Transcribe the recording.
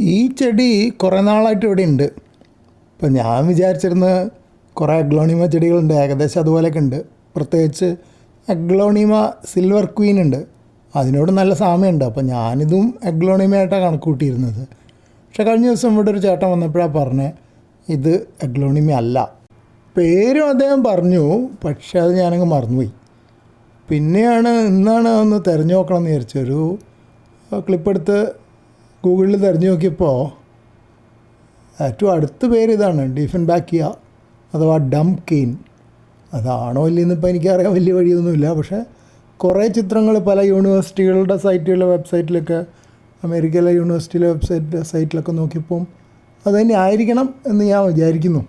ഈ ചെടി കുറേ നാളായിട്ട് ഇവിടെ ഉണ്ട്. ഇപ്പം ഞാൻ വിചാരിച്ചിരുന്നത് കുറേ അഗ്ലോണിമ ചെടികളുണ്ട്, ഏകദേശം അതുപോലെയൊക്കെ ഉണ്ട്. പ്രത്യേകിച്ച് അഗ്ലോണിമ സിൽവർ ക്വീൻ ഉണ്ട്, അതിനോട് നല്ല സാമ്യമുണ്ട്. അപ്പോൾ ഞാനിതും അഗ്ലോണിമയായിട്ടാണ് കണക്ക് കൂട്ടിയിരുന്നത്. പക്ഷേ കഴിഞ്ഞ ദിവസം ഇവിടെ ഒരു ചേട്ടൻ വന്നപ്പോഴാണ് പറഞ്ഞത് ഇത് അഗ്ലോണിമ അല്ല. പേരും അദ്ദേഹം പറഞ്ഞു, പക്ഷേ അത് ഞാനങ്ങ് മറന്നുപോയി. ഇന്നാണ് ഒന്ന് തിരഞ്ഞു നോക്കണം എന്ന് വിചാരിച്ചു. ഒരു ക്ലിപ്പെടുത്ത് ഗൂഗിളിൽ തിരഞ്ഞു നോക്കിയപ്പോൾ ഏറ്റവും അടുത്ത പേര് ഇതാണ്, ഡിഫൻബാക്കിയ അഥവാ ഡം കെയിൻ. അതാണോ ഇല്ലെന്ന് ഇപ്പോൾ എനിക്കറിയാൻ വലിയ വഴിയൊന്നുമില്ല. പക്ഷേ കുറേ ചിത്രങ്ങൾ പല യൂണിവേഴ്സിറ്റികളുടെ വെബ്സൈറ്റിലൊക്കെ, അമേരിക്കയിലെ യൂണിവേഴ്സിറ്റിയിലെ സൈറ്റിലൊക്കെ നോക്കിയപ്പം അത് തന്നെ ആയിരിക്കണം എന്ന് ഞാൻ വിചാരിക്കുന്നു.